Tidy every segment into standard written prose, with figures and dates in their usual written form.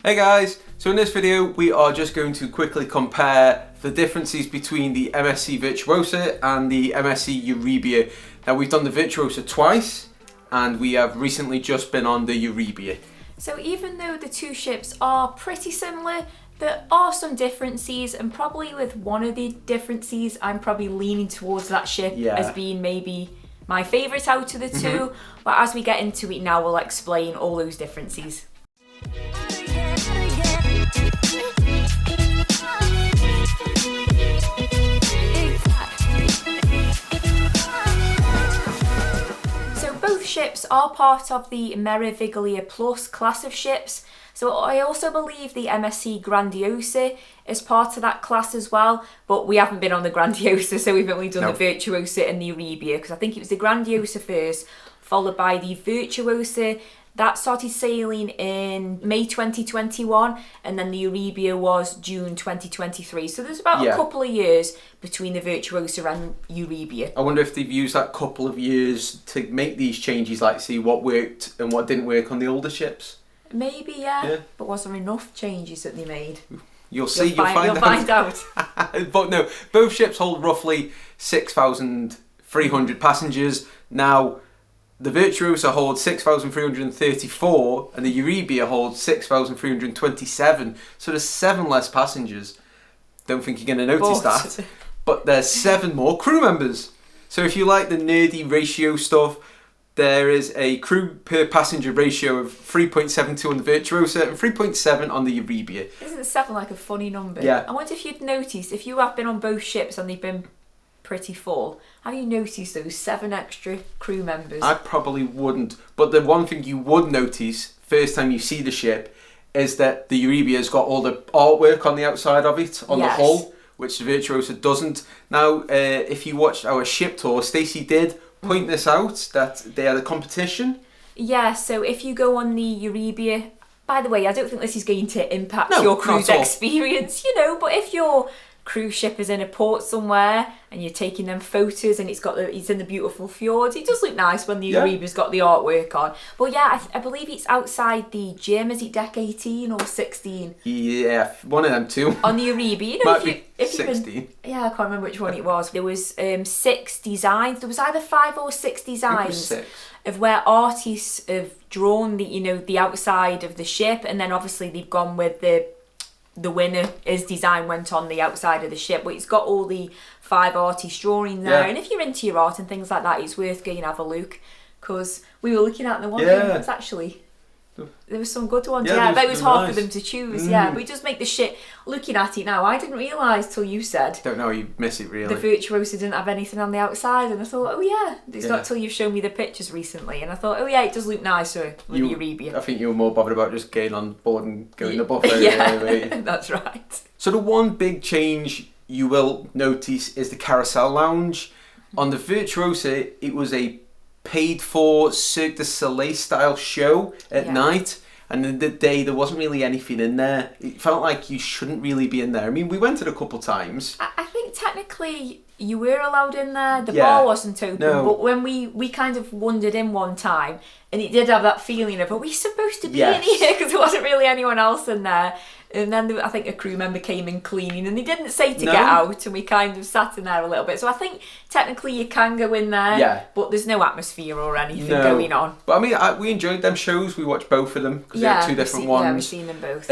Hey guys, so in this video we are just going to quickly compare the differences between the MSC Virtuosa and the MSC Euribia. Now we've done the Virtuosa twice and we have recently just been on the Euribia. So even though the two ships are pretty similar, there are some differences, and probably with one of the differences I'm probably leaning towards that ship as being maybe my favourite out of the two, but as we get into it now we'll explain all those differences. So both ships are part of the Meraviglia Plus class of ships. So I also believe the MSC Grandiosa is part of that class as well, but we haven't been on the Grandiosa, so we've only done the Virtuosa and the Euribia, because I think it was the Grandiosa first, followed by the Virtuosa. That started sailing in May 2021, and then the Euribia was June 2023. So there's about a couple of years between the Virtuosa and Euribia. I wonder if they've used that couple of years to make these changes, like see what worked and what didn't work on the older ships. Maybe, yeah. But was there enough changes that they made? You'll see, you'll find out. But no, both ships hold roughly 6,300 passengers. Now, the Virtuosa holds 6,334 and the Euribia holds 6,327. So there's 7 less passengers. Don't think you're going to notice that. But there's 7 more crew members. So if you like the nerdy ratio stuff, there is a crew per passenger ratio of 3.72 on the Virtuosa and 3.7 on the Euribia. Isn't 7 like a funny number? Yeah. I wonder if you'd noticed, if you have been on both ships and they've been pretty full, have you noticed those 7 extra crew members? I probably wouldn't, but the one thing you would notice first time you see the ship is that the Euribia's got all the artwork on the outside of it, on the hull, which the Virtuosa doesn't. Now, if you watched our ship tour, Stacey did point this out, that they had a competition. Yeah, so if you go on the Euribia, by the way, I don't think this is going to impact your cruise experience, but if your cruise ship is in a port somewhere and you're taking them photos and it's in the beautiful fjords, it does look nice when the Euribia's got the artwork on. But yeah, I believe it's outside the gym. Is it deck 18 or 16? Yeah, one of them two. On the Euribia, Might be 16. Yeah, I can't remember which one it was. There was 6 designs. There was either 5 or 6 designs of where artists have drawn the outside of the ship, and then obviously they've gone with the winner. His design went on the outside of the ship, but it's got all the 5 artists drawing there. And if you're into your art and things like that, it's worth going and have a look, because we were looking at the one it's actually, there was some good ones. I bet it was hard for them to choose. But it does make the ship, looking at it now, I didn't realise till you said. Don't know, you miss it really. The Virtuosa didn't have anything on the outside, and I thought, it's not till you've shown me the pictures recently, and I thought, it does look nicer with the Euribia. I think you were more bothered about just getting on board and going the buffet. That's right. So the one big change you will notice is the Carousel Lounge. On the Virtuosa, it was a paid for Cirque du Soleil style show at night, and in the day there wasn't really anything in there. It felt like you shouldn't really be in there. I mean, we went it a couple times. I think technically you were allowed in there. The bar wasn't open, but when we kind of wandered in one time, and it did have that feeling of, are we supposed to be in here? Because there wasn't really anyone else in there. And then I think a crew member came in cleaning, and they didn't say to get out, and we kind of sat in there a little bit. So I think technically you can go in there, but there's no atmosphere or anything going on. But I mean, we enjoyed them shows. We watched both of them because they're 2 different ones. Yeah, we've seen them both.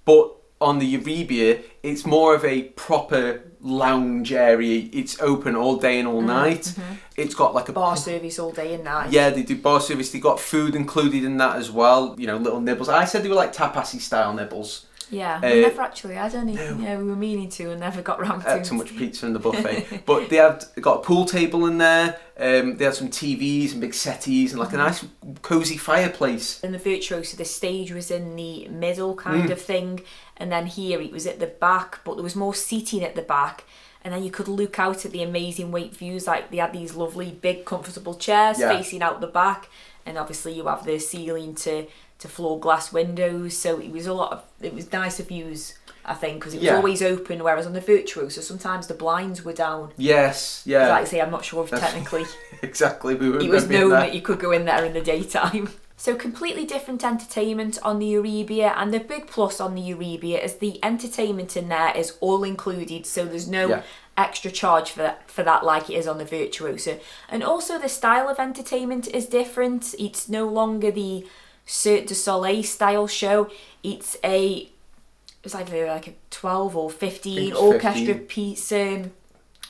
But on the Euribia, it's more of a proper lounge area. It's open all day and all night. It's got like a bar service all day and night. Yeah, they do bar service. They got food included in that as well. Little nibbles. I said they were like tapasy style nibbles. Yeah, we never actually had any. No. We were meaning to and never got round to it. Too much pizza in the buffet. But they got a pool table in there. They had some TVs and big settees and like a nice cosy fireplace. In the Virtuosa, the stage was in the middle kind of thing, and then here it was at the back, but there was more seating at the back. And then you could look out at the amazing white views. Like they had these lovely big comfortable chairs facing out the back, and obviously you have the ceiling to floor glass windows, so it was nicer views, I think, because it was always open, whereas on the Virtuosa sometimes the blinds were down. Yes, like I say, I'm not sure if technically exactly it was known that you could go in there in the daytime. So completely different entertainment on the Euribia, and the big plus on the Euribia is the entertainment in there is all included, so there's no extra charge for that like it is on the Virtuosa. And also the style of entertainment is different. It's no longer the Cirque du Soleil style show. It's either like a 12 or 15 orchestra piece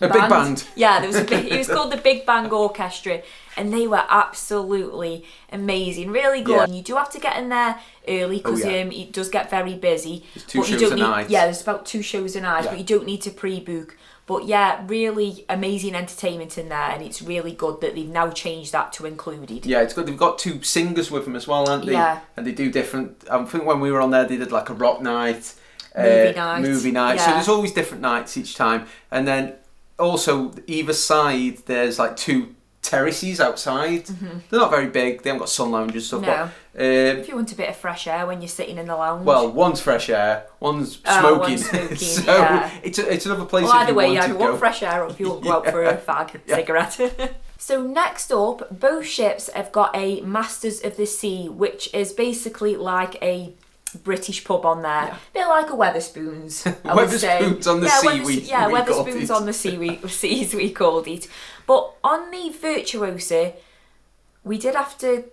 a big band. Yeah, there was it was called the Big Bang Orchestra, and they were absolutely amazing, really good. And you do have to get in there early because it does get very busy. There's 2 shows a night. Yeah, there's about 2 shows a night, but you don't need to pre-book. But yeah, really amazing entertainment in there, and it's really good that they've now changed that to included. Yeah, it's good. They've got 2 singers with them as well, haven't they? Yeah. And they do different. I think when we were on there, they did like a rock night, movie night. Yeah. So there's always different nights each time, and then also either side there's like 2 terraces outside. They're not very big. They haven't got sun lounges and stuff. No. If you want a bit of fresh air when you're sitting in the lounge. Well, one's fresh air, one's smoking. So it's another place. Well, either if you way, want you to either go. want fresh air or if you want to go out for a fag cigarette. So next up, both ships have got a Masters of the Sea, which is basically like a British pub on there. A bit like a Wetherspoons, I would say. Wetherspoons on the sea, Wetherspoons on the seas we called it. But on the Virtuosa, we did have to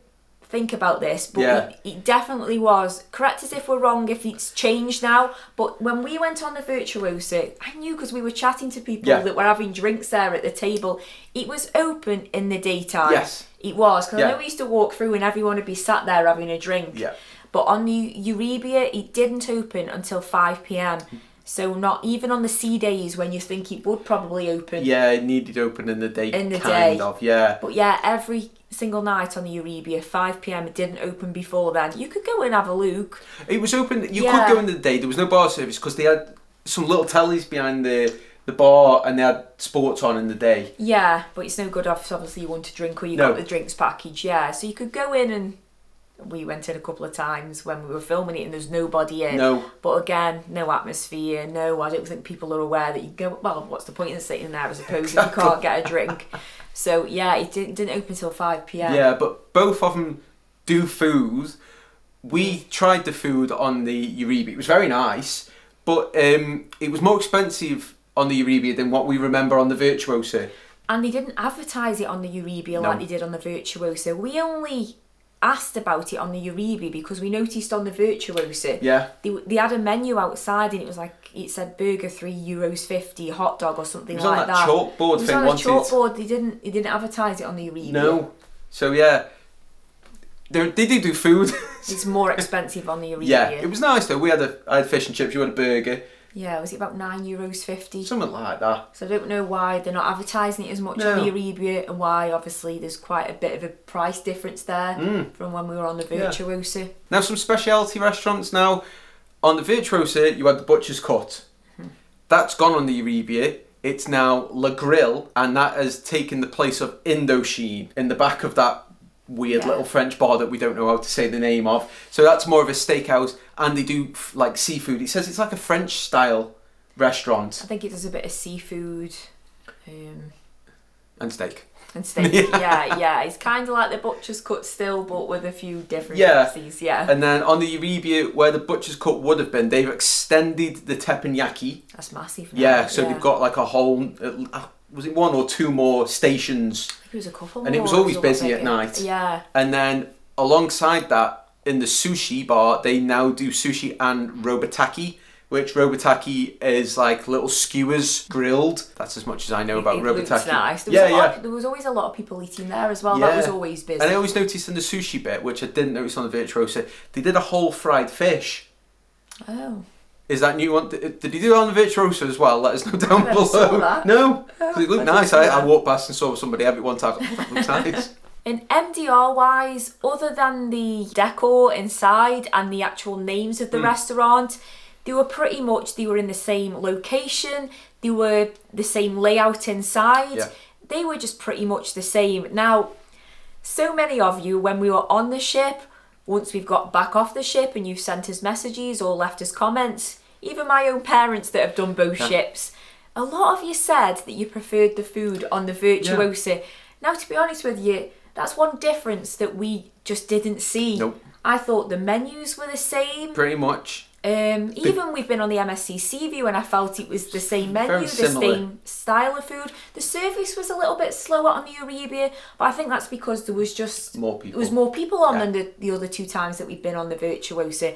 think about this, but it definitely was. Correct us if we're wrong, if it's changed now, but when we went on the Virtuosa, I knew because we were chatting to people that were having drinks there at the table, it was open in the daytime. Yes. It was, because I know we used to walk through and everyone would be sat there having a drink. Yeah. But on the Euribia, it didn't open until 5 p.m. So not even on the sea days when you think it would probably open. Yeah, it needed open in the day. But yeah, every single night on the Euribia, 5 p.m. it didn't open before then. You could go and have a look. It was open. You could go in the day. There was no bar service because they had some little tellies behind the bar and they had sports on in the day. Yeah, but it's no good if obviously you want to drink or you got the drinks package. Yeah, so you could go in and. We went in a couple of times when we were filming it and there's nobody in. No. But again, no atmosphere, no, I don't think people are aware that you go, well, what's the point in sitting there as opposed if you can't get a drink. So yeah, it didn't open until 5 p.m. Yeah, but both of them do food. We tried the food on the Euribia. It was very nice, but it was more expensive on the Euribia than what we remember on the Virtuosa. And they didn't advertise it on the Euribia like they did on the Virtuosa. We only asked about it on the Euribia because we noticed on the Virtuosa they had a menu outside and it was like it said burger €3.50, hot dog or something like that. It was on that chalkboard thing. It was on a chalkboard. They didn't advertise it on the Euribia. No. So yeah, they do food. It's more expensive on the Euribia. Yeah, it was nice though. I had fish and chips. You had a burger. Yeah, was it about €9.50? Something like that. So I don't know why they're not advertising it as much on the Euribia and why obviously there's quite a bit of a price difference there from when we were on the Virtuosa. Yeah. Now some specialty restaurants now. On the Virtuosa you had the Butcher's Cut. That's gone on the Euribia. It's now Le Grill and that has taken the place of Indochine in the back of that weird little French bar that we don't know how to say the name of. So that's more of a steakhouse and they do like seafood. It says it's like a French style restaurant. I think it does a bit of seafood and steak. Yeah. It's kind of like the Butcher's Cut still, but with a few differences. And then on the Euribia, where the Butcher's Cut would have been, they've extended the teppanyaki. That's massive now. Yeah, so they've got like a whole... was it 1 or 2 more stations? It was a couple and more. It was always busy at night. Yeah. And then alongside that, in the sushi bar, they now do sushi and robataki, which robataki is like little skewers grilled. That's as much as I know about robataki. Looks nice. There was always a lot of people eating there as well. Yeah. That was always busy. And I always noticed in the sushi bit, which I didn't notice on the Virtuosa, they did a whole fried fish. Oh. Is that new one? Did he do it on the Virtuosa as well? Let us know down below. Saw that. No, because it looked nice. I walked past and saw somebody have it one time. That looks nice. And MDR wise, other than the decor inside and the actual names of the restaurant, they were in the same location. They were the same layout inside. Yeah. They were just pretty much the same. Now, so many of you, when we were on the ship, once we've got back off the ship and you've sent us messages or left us comments, even my own parents that have done both ships, a lot of you said that you preferred the food on the Virtuosa. Yeah. Now, to be honest with you, That's one difference that we just didn't see. Nope. I thought the menus were the same. Pretty much. Even we've been on the MSC Seaview and I felt it was the same menu, the same style of food. The service was a little bit slower on the Euribia, but I think that's because there was just more people. There was more people on than the other 2 times that we've been on the Virtuosa.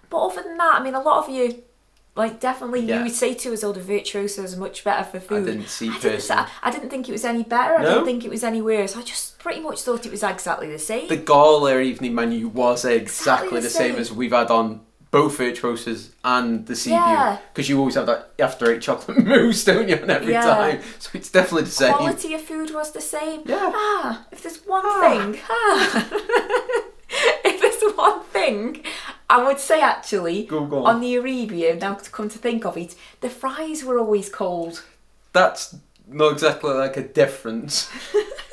But other than that, I mean, a lot of you, like, definitely you would say to us, oh, the Virtuosa is much better for food. I didn't think it was any better. I didn't think it was any worse. I just pretty much thought it was exactly the same. The gala evening menu was exactly the same as we've had on both Virtuosas and the Seaview, because you always have that after 8 chocolate mousse, don't you, on every time? So it's definitely the same. Quality of food was the same. Yeah. If there's one thing, if there's one thing, I would say actually on the Euribia, now to come to think of it, the fries were always cold. That's not exactly like a difference.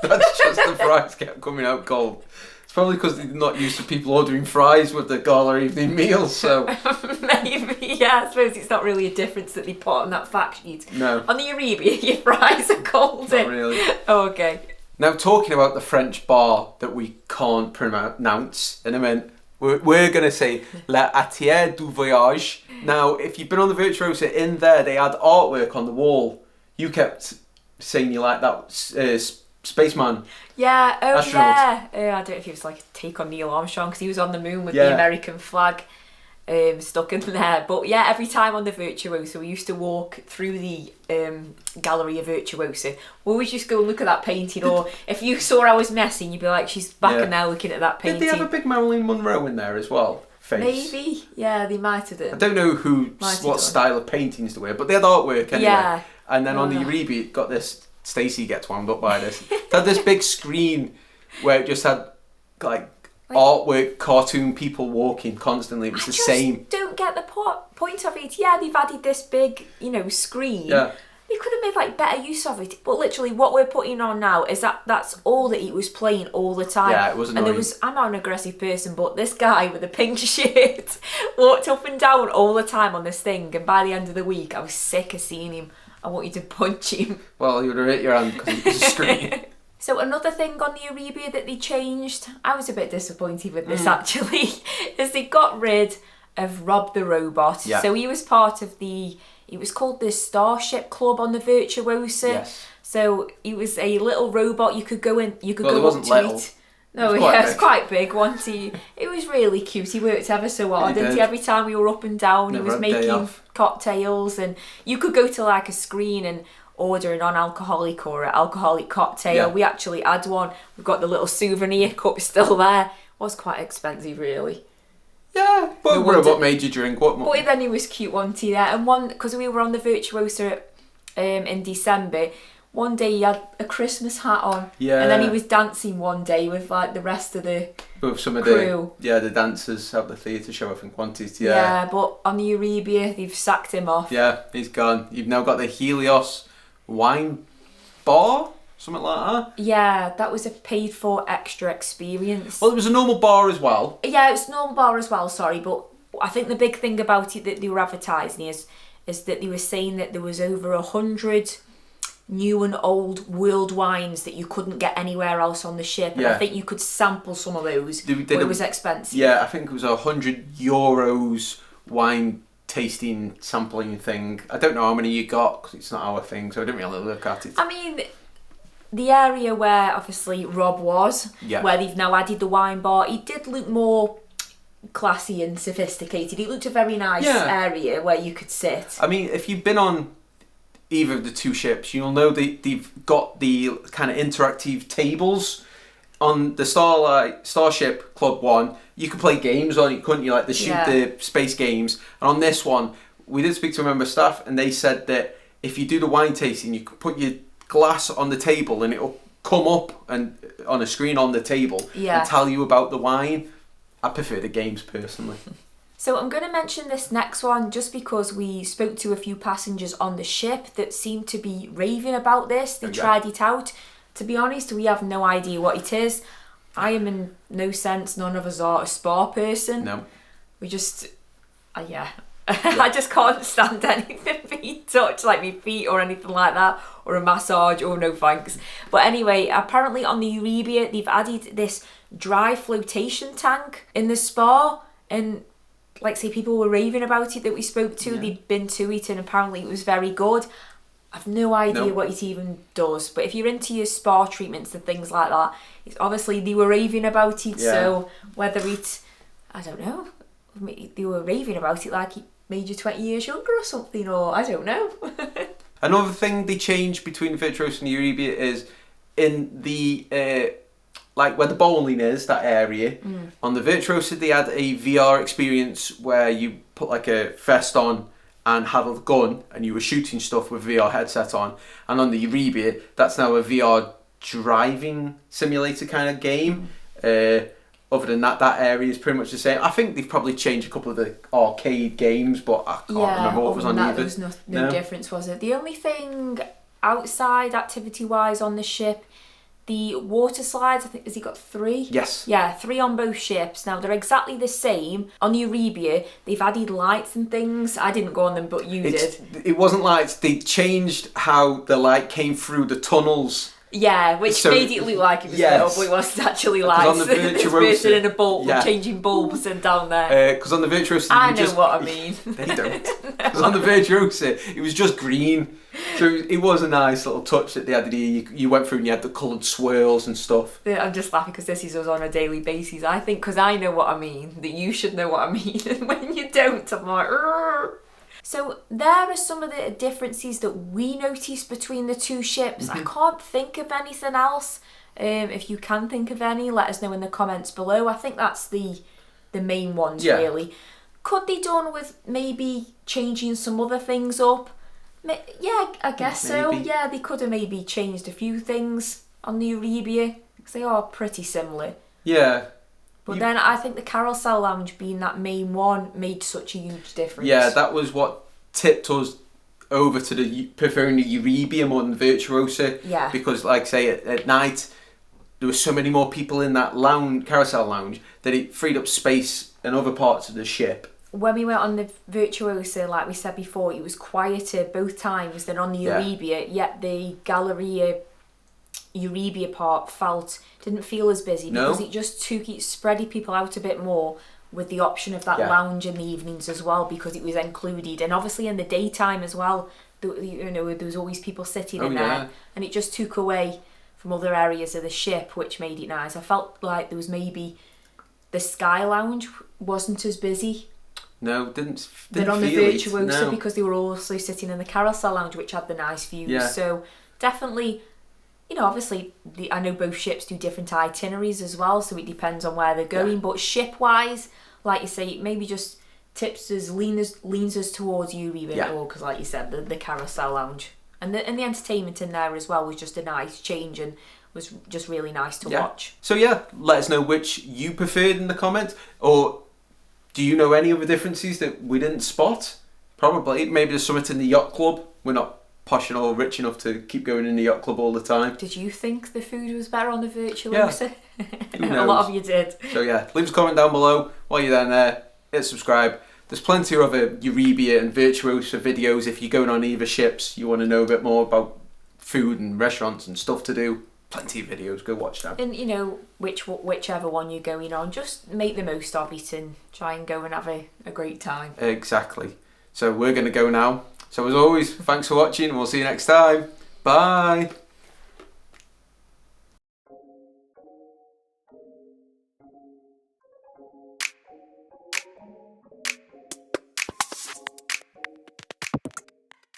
That's just the fries kept coming out cold. It's probably because they're not used to people ordering fries with the gala evening meal, so... Maybe, yeah, I suppose it's not really a difference that they put on that fact sheet. No. On the Euribia, your fries are cold. Not really. Oh, okay. Now, talking about the French bar that we can't pronounce, and I mean, we're going to say La Atière du Voyage. Now, if you've been on the Virtuosa, in there they had artwork on the wall. You kept saying you like that spaceman. Yeah, astronaut. yeah. I don't know if he was like a take on Neil Armstrong because he was on the moon with the American flag stuck in there. But yeah, every time on the Virtuosa, we used to walk through the gallery of Virtuosa. We always just go and look at that painting, or if you saw I was messing, you'd be like, she's back in there looking at that painting. Did they have a big Marilyn Monroe in there as well? Face. Maybe, yeah, they might have done. I don't know what style of paintings they were, but they had artwork anyway. Yeah. And then on the Euribia, it got this. Stacey gets wound up by this. It had this big screen where it just had like artwork, cartoon people walking constantly. It was the same. Don't get the point of it. Yeah, they've added this big, screen. Yeah. They could have made like better use of it. But literally, what we're putting on now is that's all that he was playing all the time. Yeah, it was annoying. And I'm not an aggressive person, but this guy with a pink shirt walked up and down all the time on this thing. And by the end of the week, I was sick of seeing him. I want you to punch him. Well, you would have hit your hand because it was a screen. So another thing on the Euribia that they changed, I was a bit disappointed with this actually, is they got rid of Rob the Robot. Yeah. So he was part of it was called the Starship Club on the Virtuosa. Yes. So he was a little robot you could go in, go up to little. It. No, it was quite big, wasn't he? It was really cute. He worked ever so hard, didn't he? Every time we were up and down, he was making cocktails, and you could go to like a screen and order a non-alcoholic or an alcoholic cocktail. Yeah. We actually had one. We've got the little souvenir cup still there. It was quite expensive, really. Yeah, but what made you drink? What? But then he was cute, wasn't he? There, and because we were on the Virtuosa in December. One day he had a Christmas hat on, and then he was dancing one day with like the rest of the crew. The dancers at the theatre show, I think, wanted. Yeah, but on the Euribia, they've sacked him off. Yeah, he's gone. You've now got the Helios wine bar, something like that. Yeah, that was a paid-for extra experience. Well, it was a normal bar as well. Yeah, it was a normal bar as well, sorry, but I think the big thing about it that they were advertising is that they were saying that there was over 100... new and old world wines that you couldn't get anywhere else on the ship, and I think you could sample some of those, but it was expensive. Yeah, I think it was €100 wine tasting sampling thing. I don't know how many you got because it's not our thing, so I didn't really look at it. I mean, the area where obviously Rob was, where they've now added the wine bar, it did look more classy and sophisticated. It looked a very nice area where you could sit. I mean, if you've been on either of the two ships, you'll know they've got the kind of interactive tables. On the Starship Club one, you could play games on it, couldn't you? Like the space games. And on this one, we did speak to a member of staff, and they said that if you do the wine tasting, you could put your glass on the table, and it'll come up and on a screen on the table and tell you about the wine. I prefer the games personally. So I'm going to mention this next one just because we spoke to a few passengers on the ship that seemed to be raving about this. They tried it out. To be honest, we have no idea what it is. I am in no sense, none of us are a spa person. No. We just, I just can't stand anything being touched, like my feet or anything like that, or a massage, or no thanks. But anyway, apparently on the Euribia, they've added this dry flotation tank in the spa, and like say people were raving about it that we spoke to. They'd been to it and apparently it was very good. I've no idea what it even does, but if you're into your spa treatments and things like that, it's obviously they were raving about it. So whether it's, I don't know, they were raving about it like it made you 20 years younger or something, or I don't know. Another thing they changed between the Virtuosa and the Euribia is in the like where the bowling is, that area. On the Virtuosa they had a VR experience where you put like a vest on and had a gun and you were shooting stuff with VR headset on. And on the Euribia, that's now a VR driving simulator kind of game. Other than that, that area is pretty much the same. I think they've probably changed a couple of the arcade games, but I can't remember what was on either. There was no difference, was it? The only thing outside activity-wise on the ship, the water slides, I think, has he got 3? Yes. Yeah, 3 on both ships. Now, they're exactly the same. On the Euribia, they've added lights and things. I didn't go on them, but you did. It wasn't lights. They changed how the light came through the tunnels. Yeah, which made it look like it was lit up, but it wasn't actually lights. On the Virtuosa, in a bulb, changing bulbs and down there. Because on the Virtuosa, I know what I mean. They don't. Because on the Virtuosa, it was just green. So it was a nice little touch that they added here. You went through and you had the coloured swirls and stuff. I'm just laughing because this is us on a daily basis. I think because I know what I mean, that you should know what I mean. And when you don't, I'm like, Rrr. So there are some of the differences that we noticed between the two ships. I can't think of anything else. If you can think of any, let us know in the comments below. I think that's the main ones, really. Could they done with maybe changing some other things up? Yeah, I guess so. Yeah, they could have maybe changed a few things on the Euribia, because they are pretty similar. Yeah. But then I think the Carousel Lounge being that main one made such a huge difference. Yeah, that was what tipped us over to preferring the Euribia more than the Virtuosa. Yeah. Because, like say, at night, there were so many more people in that Carousel Lounge that it freed up space in other parts of the ship. When we went on the Virtuosa, like we said before, it was quieter both times than on the Euribia, yet the Galleria Euribia part didn't feel as busy because it just spreaded people out a bit more, with the option of that lounge in the evenings as well, because it was included, and obviously in the daytime as well, there was always people sitting in there, and it just took away from other areas of the ship, which made it nice. I felt like there was maybe the Sky Lounge wasn't as busy. No, didn't than on the feel Virtuosa, because they were also sitting in the Carousel Lounge, which had the nice views. Yeah. So definitely, obviously, I know both ships do different itineraries as well, so it depends on where they're going. Yeah. But ship-wise, like you say, maybe just tips us, leans us towards Euribia more, because like you said, the Carousel Lounge. And the entertainment in there as well was just a nice change and was just really nice to watch. So let us know which you preferred in the comments, or do you know any other differences that we didn't spot? Probably. Maybe there's something in the yacht club. We're not posh and all rich enough to keep going in the yacht club all the time. Did you think the food was better on the Virtuosa? Yeah. Who knows? A lot of you did. So leave us a comment down below while you're down there. Hit subscribe. There's plenty of other Euribia and Virtuosa videos. If you're going on either ships, you want to know a bit more about food and restaurants and stuff to do, plenty of videos. Go watch them. And whichever one you're going on, just make the most of it and try and go and have a great time. Exactly. So we're going to go now. So as always, thanks for watching and we'll see you next time. Bye.